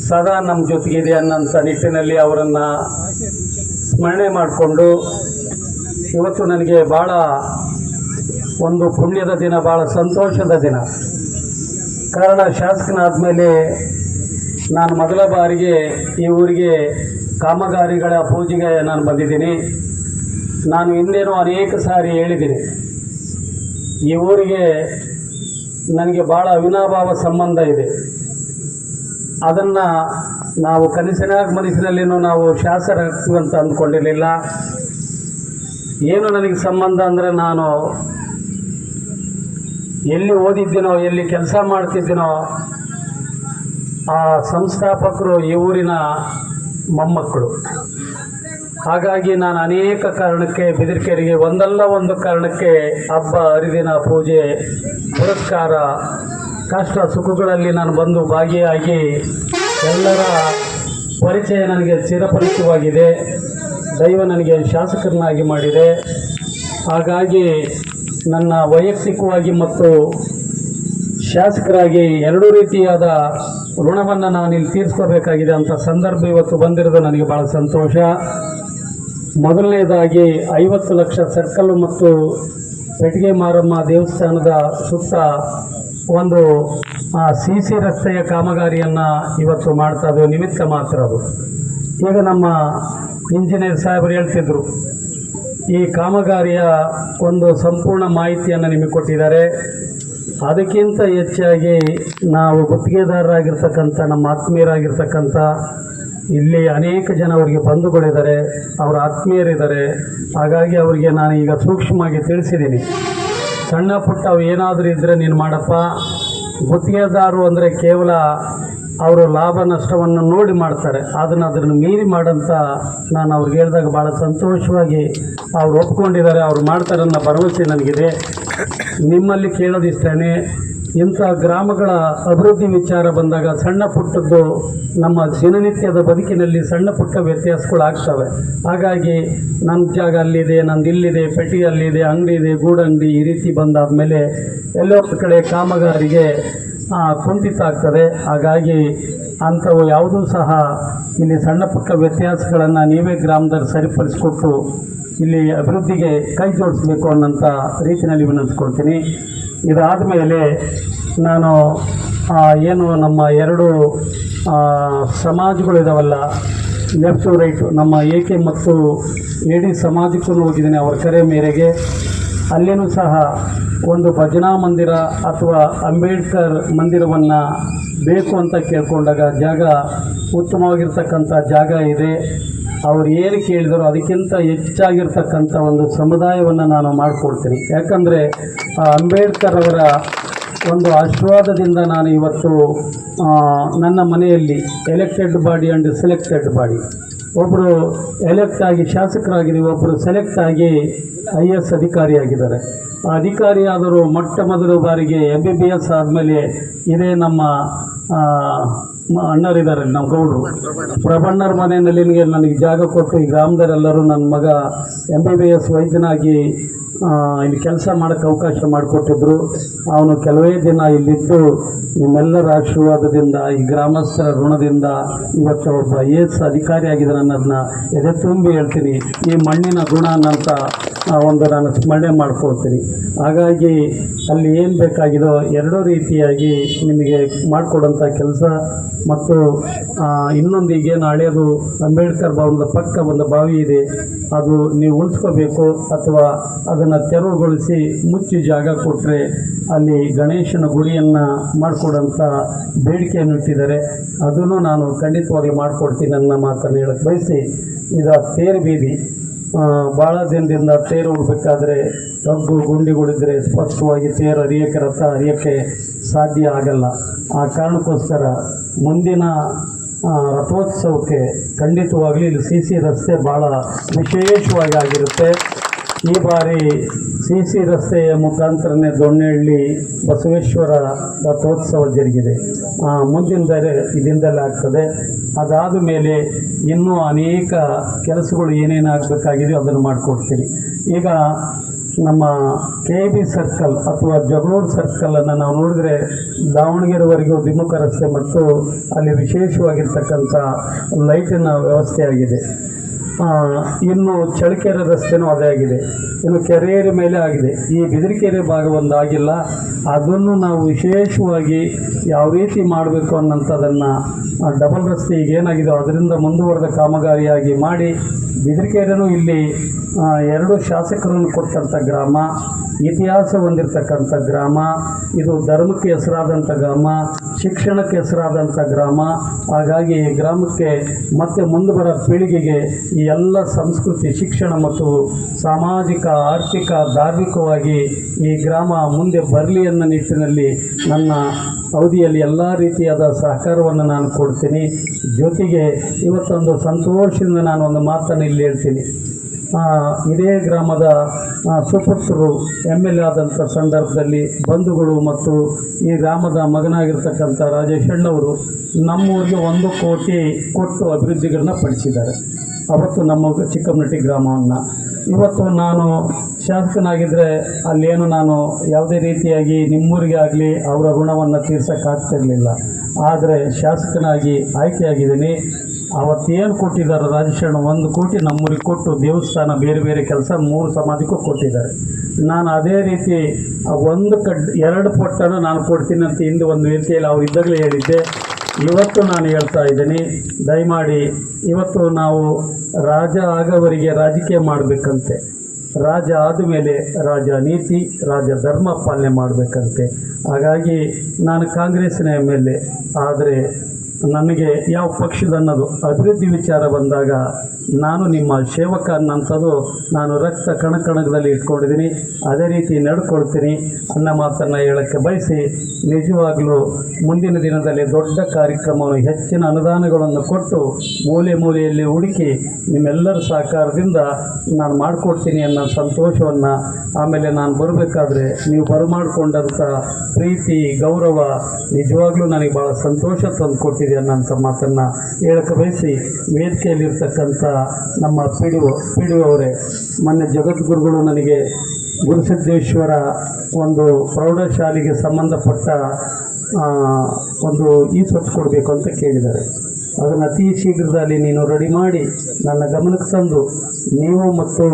ಸದಾ ನಮ್ಮ ಜೊತೆಗಿದೆ ಅನ್ನೋಂಥ ನಿಟ್ಟಿನಲ್ಲಿ ಅವರನ್ನು ಸ್ಮರಣೆ ಮಾಡಿಕೊಂಡು ಇವತ್ತು ನನಗೆ ಭಾಳ ಒಂದು ಪುಣ್ಯದ ದಿನ, ಭಾಳ ಸಂತೋಷದ ದಿನ. ಕಾರಣ ಶಾಸಕನಾದ ಮೇಲೆ ನಾನು ಮೊದಲ ಬಾರಿಗೆ ಈ ಊರಿಗೆ ಕಾಮಗಾರಿಗಳ ಪೂಜೆಗೆ ನಾನು ಬಂದಿದ್ದೀನಿ. ನಾನು ಹಿಂದೇನೂ ಅನೇಕ ಸಾರಿ ಹೇಳಿದ್ದೀನಿ, ಈ ಊರಿಗೆ ನನಗೆ ಭಾಳ ಅವಿನಾಭಾವ ಸಂಬಂಧ ಇದೆ. ಅದನ್ನು ನಾವು ಮನಸ್ಸಿನಲ್ಲಿನೂ ನಾವು ಶಾಸಕರಾಗ್ತೀವಿ ಅಂತ ಅಂದ್ಕೊಂಡಿರಲಿಲ್ಲ. ಏನು ನನಗೆ ಸಂಬಂಧ ಅಂದರೆ, ನಾನು ಎಲ್ಲಿ ಓದಿದ್ದೀನೋ, ಎಲ್ಲಿ ಕೆಲಸ ಮಾಡ್ತಿದ್ದೀನೋ, ಆ ಸಂಸ್ಥಾಪಕರು ಈ ಊರಿನ ಮೊಮ್ಮಕ್ಕಳು. ಹಾಗಾಗಿ ನಾನು ಅನೇಕ ಕಾರಣಕ್ಕೆ ಬಿದಿರ್ಕೆರೆಗೆ ಒಂದಲ್ಲ ಒಂದು ಕಾರಣಕ್ಕೆ ಹಬ್ಬ ಹರಿದಿನ, ಪೂಜೆ ಪುರಸ್ಕಾರ, ಕಷ್ಟ ಸುಖಗಳಲ್ಲಿ ನಾನು ಬಂದು ಭಾಗಿಯಾಗಿ ಎಲ್ಲರ ಪರಿಚಯ ನನಗೆ ಚಿರಪರಿಚಿತವಾಗಿದೆ. ದೈವ ನನಗೆ ಶಾಸಕರನ್ನಾಗಿ ಮಾಡಿದೆ. ಹಾಗಾಗಿ ನನ್ನ ವೈಯಕ್ತಿಕವಾಗಿ ಮತ್ತು ಶಾಸಕರಾಗಿ ಎರಡೂ ರೀತಿಯಾದ ಋಣವನ್ನು ನಾನು ಇಲ್ಲಿ ತೀರಿಸ್ಕೋಬೇಕಾಗಿದೆ ಅಂತ ಸಂದರ್ಭ ಇವತ್ತು ಬಂದಿರೋದು ನನಗೆ ಭಾಳ ಸಂತೋಷ. ಮೊದಲನೇದಾಗಿ 50 ಲಕ್ಷ ಸರ್ಕಲ್ಲು ಮತ್ತು ಪೆಟ್ಟಿಗೆ ಮಾರಮ್ಮ ದೇವಸ್ಥಾನದ ಸುತ್ತ ಒಂದು CC ರಸ್ತೆಯ ಕಾಮಗಾರಿಯನ್ನು ಇವತ್ತು ಮಾಡ್ತಾ ಇದ್ದು ನಿಮಿತ್ತ ಮಾತ್ರ. ಅದು ಈಗ ನಮ್ಮ ಇಂಜಿನಿಯರ್ ಸಾಹೇಬರು ಹೇಳ್ತಿದ್ರು, ಈ ಕಾಮಗಾರಿಯ ಒಂದು ಸಂಪೂರ್ಣ ಮಾಹಿತಿಯನ್ನು ನಿಮಗೆ ಕೊಟ್ಟಿದ್ದಾರೆ. ಅದಕ್ಕಿಂತ ಹೆಚ್ಚಾಗಿ ನಾವು ಗುತ್ತಿಗೆದಾರರಾಗಿರ್ತಕ್ಕಂಥ ನಮ್ಮ ಆತ್ಮೀಯರಾಗಿರ್ತಕ್ಕಂಥ ಇಲ್ಲಿ ಅನೇಕ ಜನ ಅವರಿಗೆ ಬಂಧುಗಳಿದ್ದಾರೆ, ಅವರ ಆತ್ಮೀಯರಿದ್ದಾರೆ. ಹಾಗಾಗಿ ಅವರಿಗೆ ನಾನು ಈಗ ಸೂಕ್ಷ್ಮವಾಗಿ ತಿಳಿಸಿದ್ದೀನಿ, ಸಣ್ಣ ಪುಟ್ಟ ಅವು ಏನಾದರೂ ಇದ್ದರೆ ನೀನು ಮಾಡಪ್ಪ. ಗುತ್ತಿಗೆದಾರರು ಅಂದರೆ ಕೇವಲ ಅವರು ಲಾಭ ನಷ್ಟವನ್ನು ನೋಡಿ ಮಾಡ್ತಾರೆ, ಅದನ್ನು ಮೀರಿ ಮಾಡಂತ ನಾನು ಅವ್ರಿಗೆ ಹೇಳಿದಾಗ ಭಾಳ ಸಂತೋಷವಾಗಿ ಅವ್ರು ಒಪ್ಕೊಂಡಿದ್ದಾರೆ. ಅವ್ರು ಮಾಡ್ತಾರೆ ಅನ್ನೋ ಭರವಸೆ ನನಗಿದೆ. ನಿಮ್ಮಲ್ಲಿ ಕೇಳೋದಿಷ್ಟೇ, ಇಂಥ ಗ್ರಾಮಗಳ ಅಭಿವೃದ್ಧಿ ವಿಚಾರ ಬಂದಾಗ ಸಣ್ಣ ಪುಟ್ಟದ್ದು ನಮ್ಮ ದಿನನಿತ್ಯದ ಬದುಕಿನಲ್ಲಿ ಸಣ್ಣ ಪುಟ್ಟ ವ್ಯತ್ಯಾಸಗಳಾಗ್ತವೆ. ಹಾಗಾಗಿ ನನ್ನ ಜಾಗ ಅಲ್ಲಿದೆ, ನಂದು ಇಲ್ಲಿದೆ, ಪೆಟ್ಟಿಗೆ ಅಲ್ಲಿದೆ, ಅಂಗಡಿ ಇದೆ, ಗೂಡಂಗಡಿ, ಈ ರೀತಿ ಬಂದಾದ ಮೇಲೆ ಎಲ್ಲೋ ಕಡೆ ಕಾಮಗಾರಿಗೆ ಕುಂಠಿತ ಆಗ್ತದೆ. ಹಾಗಾಗಿ ಅಂಥವು ಯಾವುದೂ ಸಹ ಇಲ್ಲಿ ಸಣ್ಣ ಪುಟ್ಟ ವ್ಯತ್ಯಾಸಗಳನ್ನು ನೀವೇ ಗ್ರಾಮದಲ್ಲಿ ಸರಿಪಡಿಸ್ಕೊಟ್ಟು ಇಲ್ಲಿ ಅಭಿವೃದ್ಧಿಗೆ ಕೈ ಜೋಡಿಸ್ಬೇಕು ಅನ್ನೋಂಥ ರೀತಿಯಲ್ಲಿ ವಿನಂತಿಸ್ಕೊಳ್ತೀನಿ. ಇದಾದ ಮೇಲೆ ನಾನು ಏನು ನಮ್ಮ ಎರಡು ಸಮಾಜಗಳಿದಾವಲ್ಲ, ಲೆಫ್ಟು ರೈಟು, ನಮ್ಮ AK ಮತ್ತು AD ಸಮಾಜಕ್ಕೂ ಹೋಗಿದ್ದೀನಿ ಅವರ ಕರೆ ಮೇರೆಗೆ. ಅಲ್ಲೇನೂ ಸಹ ಒಂದು ಭಜನಾ ಮಂದಿರ ಅಥವಾ ಅಂಬೇಡ್ಕರ್ ಮಂದಿರವನ್ನು ಬೇಕು ಅಂತ ಕೇಳ್ಕೊಂಡಾಗ ಜಾಗ ಉತ್ತಮವಾಗಿರ್ತಕ್ಕಂಥ ಜಾಗ ಇದೆ. ಅವ್ರು ಏನು ಕೇಳಿದರೂ ಅದಕ್ಕಿಂತ ಹೆಚ್ಚಾಗಿರ್ತಕ್ಕಂಥ ಒಂದು ಸಮುದಾಯವನ್ನು ನಾನು ಮಾಡಿಕೊಡ್ತೀನಿ. ಯಾಕಂದರೆ ಅಂಬೇಡ್ಕರ್ ಅವರ ಒಂದು ಆಶೀರ್ವಾದದಿಂದ ನಾನು ಇವತ್ತು ನನ್ನ ಮನೆಯಲ್ಲಿ elected body and selected body, ಒಬ್ಬರು ಎಲೆಕ್ಟ್ ಆಗಿ ಶಾಸಕರಾಗಿದ್ದೀವಿ, ಒಬ್ಬರು ಸೆಲೆಕ್ಟ್ ಆಗಿ IAS ಅಧಿಕಾರಿಯಾಗಿದ್ದಾರೆ. ಆ ಅಧಿಕಾರಿಯಾದರೂ ಮೊದಲ ಬಾರಿಗೆ MBBS ಆದಮೇಲೆ ಇದೇ ನಮ್ಮ ಅಣ್ಣರಿದ್ದಾರೆ, ನಮ್ಮ ಗೌಡರು ಪ್ರಬಣ್ಣರ ಮನೆಯಲ್ಲಿ ನನಗೆ ಜಾಗ ಕೊಟ್ಟು ಈ ಗ್ರಾಮದವರೆಲ್ಲರೂ ನನ್ನ ಮಗ MBBS ವೈದ್ಯನಾಗಿ ಇಲ್ಲಿ ಕೆಲಸ ಮಾಡೋಕ್ಕೆ ಅವಕಾಶ ಮಾಡಿಕೊಟ್ಟಿದ್ರು. ಅವನು ಕೆಲವೇ ದಿನ ಇಲ್ಲಿದ್ದು ನಿಮ್ಮೆಲ್ಲರ ಆಶೀರ್ವಾದದಿಂದ, ಈ ಗ್ರಾಮಸ್ಥರ ಋಣದಿಂದ ಇವತ್ತು ಒಬ್ಬ IAS ಅಧಿಕಾರಿಯಾಗಿದ್ದಾನೆ ಅನ್ನೋದನ್ನ ಎದೆ ತುಂಬಿ ಹೇಳ್ತೀನಿ. ಈ ಮಣ್ಣಿನ ಗುಣ ಅನ್ನೋಂಥ ಒಂದು ನಾನು ಸ್ಮರಣೆ ಮಾಡ್ಕೊಳ್ತೀನಿ. ಹಾಗಾಗಿ ಅಲ್ಲಿ ಏನು ಬೇಕಾಗಿದೋ ಎರಡೂ ರೀತಿಯಾಗಿ ನಿಮಗೆ ಮಾಡಿಕೊಡೋಂಥ ಕೆಲಸ. ಮತ್ತು ಇನ್ನೊಂದು ಈಗೇನು ಹಳೆಯದು ಅಂಬೇಡ್ಕರ್ ಭವನದ ಪಕ್ಕ ಒಂದು ಬಾವಿ ಇದೆ, ಅದು ನೀವು ಉಳಿಸ್ಕೋಬೇಕು ಅಥವಾ ಅದನ್ನು ತೆರವುಗೊಳಿಸಿ ಮುಚ್ಚಿ ಜಾಗ ಕೊಟ್ಟರೆ ಅಲ್ಲಿ ಗಣೇಶನ ಗುಡಿಯನ್ನು ಮಾಡಿಕೊಡೋಂಥ ಬೇಡಿಕೆಯನ್ನು ಇಟ್ಟಿದ್ದಾರೆ. ಅದನ್ನು ನಾನು ಖಂಡಿತವಾಗಿ ಮಾಡಿಕೊಡ್ತೀನಿ ನನ್ನ ಮಾತನ್ನು ಹೇಳಕ್ಕೆ ಬಯಸಿ, ಇದು ತೇರು ಬೀದಿ ಭಾಳ ದಿನದಿಂದ ತೇರು ಹೋಗಬೇಕಾದ್ರೆ ತಗ್ಗು ಗುಂಡಿಗಳಿದ್ದರೆ ಸ್ಪಷ್ಟವಾಗಿ ತೇರು ಹರಿಯೋಕ್ಕೆ, ರಥ ಹರಿಯೋಕ್ಕೆ ಸಾಧ್ಯ ಆಗಲ್ಲ. ಆ ಕಾರಣಕ್ಕೋಸ್ಕರ ಮುಂದಿನ ರಥೋತ್ಸವಕ್ಕೆ ಖಂಡಿತವಾಗಲಿ ಇಲ್ಲಿ CC ರಸ್ತೆ ಭಾಳ ವಿಶೇಷವಾಗಿ ಆಗಿರುತ್ತೆ. ಈ ಬಾರಿ CC ರಸ್ತೆಯ ಮುಖಾಂತರನೇ ದೊಣ್ಣೆಹಳ್ಳಿ ಬಸವೇಶ್ವರ ರಥೋತ್ಸವ ಜರುಗಿದೆ. ಮುಂದಿನ ಇದರಿಂದಲೇ ಆಗ್ತದೆ. ಅದಾದ ಮೇಲೆ ಇನ್ನೂ ಅನೇಕ ಕೆಲಸಗಳು ಏನೇನು ಆಗಬೇಕಾಗಿದೆಯೋ ಅದನ್ನು ಮಾಡಿಕೊಡ್ತೀನಿ. ಈಗ ನಮ್ಮ KB ಸರ್ಕಲ್ ಅಥವಾ ಜಗಳೂರು ಸರ್ಕಲನ್ನು ನಾವು ನೋಡಿದರೆ ದಾವಣಗೆರೆವರೆಗೂ ದ್ವಿಮುಖ ರಸ್ತೆ ಮತ್ತು ಅಲ್ಲಿ ವಿಶೇಷವಾಗಿರ್ತಕ್ಕಂಥ ಲೈಟಿನ ವ್ಯವಸ್ಥೆ ಆಗಿದೆ. ಇನ್ನು ಚಳ್ಳಕೆರೆ ರಸ್ತೆನೂ ಅದೇ ಆಗಿದೆ. ಇನ್ನು ಕೆರೆಯರ ಮೇಲೆ ಆಗಿದೆ. ಈ ಬಿದಿರಕೆರೆ ಭಾಗ ಒಂದು ಆಗಿಲ್ಲ. ಅದನ್ನು ನಾವು ವಿಶೇಷವಾಗಿ ಯಾವ ರೀತಿ ಮಾಡಬೇಕು ಅನ್ನೋಂಥದ್ದನ್ನು ಡಬಲ್ ರಸ್ತೆ ಈಗ ಏನಾಗಿದೆ ಅದರಿಂದ ಮುಂದುವರೆದ ಕಾಮಗಾರಿಯಾಗಿ ಮಾಡಿ ಬಿದಿರಕೆರೆನೂ ಇಲ್ಲಿ 2 ಶಾಸಕರನ್ನು ಕೊಟ್ಟಂಥ ಗ್ರಾಮ, ಇತಿಹಾಸ ಹೊಂದಿರತಕ್ಕಂಥ ಗ್ರಾಮ, ಇದು ಧರ್ಮಕ್ಕೆ ಹೆಸರಾದಂಥ ಗ್ರಾಮ, ಶಿಕ್ಷಣಕ್ಕೆ ಹೆಸರಾದಂಥ ಗ್ರಾಮ. ಹಾಗಾಗಿ ಈ ಗ್ರಾಮಕ್ಕೆ ಮತ್ತೆ ಮುಂದೆ ಬರೋ ಪೀಳಿಗೆಗೆ ಈ ಎಲ್ಲ ಸಂಸ್ಕೃತಿ, ಶಿಕ್ಷಣ ಮತ್ತು ಸಾಮಾಜಿಕ, ಆರ್ಥಿಕ, ಧಾರ್ಮಿಕವಾಗಿ ಈ ಗ್ರಾಮ ಮುಂದೆ ಬರಲಿ ಅನ್ನೋ ನಿಟ್ಟಿನಲ್ಲಿ ನನ್ನ ಅವಧಿಯಲ್ಲಿ ಎಲ್ಲ ರೀತಿಯಾದ ಸಹಕಾರವನ್ನು ನಾನು ಕೊಡ್ತೀನಿ. ಜೊತೆಗೆ ಇವತ್ತೊಂದು ಸಂತೋಷದಿಂದ ನಾನು ಒಂದು ಮಾತನ್ನು ಇಲ್ಲಿ ಹೇಳ್ತೀನಿ. ಇದೇ ಗ್ರಾಮದ ಸುಪುತ್ರರು MLA ಆದಂಥ ಸಂದರ್ಭದಲ್ಲಿ ಬಂಧುಗಳು ಮತ್ತು ಈ ಗ್ರಾಮದ ಮಗನಾಗಿರ್ತಕ್ಕಂಥ ರಾಜೇಶ್ ಅಣ್ಣವರು ನಮ್ಮೂರಿಗೆ 1 ಕೋಟಿ ಕೊಟ್ಟು ಅಭಿವೃದ್ಧಿಗಳನ್ನ ಪಡಿಸಿದ್ದಾರೆ. ಅವತ್ತು ನಮ್ಮ ಚಿಕ್ಕಮನಟ್ಟಿ ಗ್ರಾಮವನ್ನು. ಇವತ್ತು ನಾನು ಶಾಸಕನಾಗಿದ್ದರೆ ಅಲ್ಲೇನು ನಾನು ಯಾವುದೇ ರೀತಿಯಾಗಿ ನಿಮ್ಮೂರಿಗೆ ಆಗಲಿ ಅವರ ಋಣವನ್ನು ತೀರ್ಸೋಕ್ಕಾಗ್ತಿರಲಿಲ್ಲ. ಆದರೆ ಶಾಸಕನಾಗಿ ಆಯ್ಕೆಯಾಗಿದ್ದೀನಿ. ಅವತ್ತೇನು ಕೊಟ್ಟಿದ್ದಾರೆ ರಾಜೇಶಣ್ಣ 1 ಕೋಟಿ ನಮ್ಮೂರಿಗೆ ಕೊಟ್ಟು ದೇವಸ್ಥಾನ ಬೇರೆ ಬೇರೆ ಕೆಲಸ 3 ಸಮಾಜಕ್ಕೂ ಕೊಟ್ಟಿದ್ದಾರೆ. ನಾನು ಅದೇ ರೀತಿ 2 ಪಟ್ಟನ್ನು ನಾನು ಕೊಡ್ತೀನಿ ಅಂತ ಹಿಂದೆ ಒಂದು ವೇದಿಕೆಯಲ್ಲಿ ಅವ್ರು ಇದ್ದಾಗಲೇ ಹೇಳಿದ್ದೆ. ಇವತ್ತು ನಾನು ಹೇಳ್ತಾ ಇದ್ದೀನಿ, ದಯಮಾಡಿ ಇವತ್ತು ನಾವು ರಾಜ ಆಗೋವರೆಗೆ ರಾಜಕೀಯ ಮಾಡಬೇಕಂತೆ, ರಾಜ ಆದಮೇಲೆ ರಾಜ ನೀತಿ, ರಾಜ ಧರ್ಮ ಪಾಲನೆ ಮಾಡಬೇಕಂತೆ. ಹಾಗಾಗಿ ನಾನು ಕಾಂಗ್ರೆಸ್ಸಿನ MLA, ಆದರೆ ನನಗೆ ಯಾವ ಪಕ್ಷದ ಅನ್ನೋದು ಅಭಿವೃದ್ಧಿ ವಿಚಾರ ಬಂದಾಗ ನಾನು ನಿಮ್ಮ ಸೇವಕ ಅನ್ನೋಂಥದ್ದು ನಾನು ರಕ್ತ ಕಣಕಣದಲ್ಲಿ ಇಟ್ಕೊಂಡಿದ್ದೀನಿ. ಅದೇ ರೀತಿ ನಡ್ಕೊಳ್ತೀನಿ ಅನ್ನೋ ಮಾತನ್ನು ಹೇಳೋಕ್ಕೆ ಬಯಸಿ, ನಿಜವಾಗಲೂ ಮುಂದಿನ ದಿನದಲ್ಲಿ ದೊಡ್ಡ ಕಾರ್ಯಕ್ರಮವನ್ನು ಹೆಚ್ಚಿನ ಅನುದಾನಗಳನ್ನು ಕೊಟ್ಟು ಮೂಲೆ ಮೂಲೆಯಲ್ಲಿ ಹುಡುಕಿ ನಿಮ್ಮೆಲ್ಲರ ಸಹಕಾರದಿಂದ ನಾನು ಮಾಡಿಕೊಡ್ತೀನಿ ಅನ್ನೋ ಸಂತೋಷವನ್ನು, ಆಮೇಲೆ ನಾನು ಬರಬೇಕಾದ್ರೆ ನೀವು ಬರಮಾಡಿಕೊಂಡಂಥ ಪ್ರೀತಿ, ಗೌರವ ನಿಜವಾಗ್ಲೂ ನನಗೆ ಭಾಳ ಸಂತೋಷ ತಂದು ಕೊಟ್ಟಿದೆ ಅನ್ನೋಂಥ ಮಾತನ್ನು ಹೇಳಕ್ಕೆ ಬಯಸಿ, ವೇದಿಕೆಯಲ್ಲಿರ್ತಕ್ಕಂಥ ನಮ್ಮ ಪಿ ಡಿ ಒ ಅವರೇ, ಮೊನ್ನೆ ಜಗದ್ಗುರುಗಳು ನನಗೆ ಗುರುಸಿದ್ದೇಶ್ವರ ಒಂದು ಪ್ರೌಢಶಾಲೆಗೆ ಸಂಬಂಧಪಟ್ಟ ಒಂದು ಸ್ವತ್ತು ಕೊಡಬೇಕು ಅಂತ ಕೇಳಿದ್ದಾರೆ. ಅದನ್ನು ಅತಿ ಶೀಘ್ರದಲ್ಲಿ ನೀನು ರೆಡಿ ಮಾಡಿ ನನ್ನ ಗಮನಕ್ಕೆ ತಂದು ನೀವು ಮತ್ತು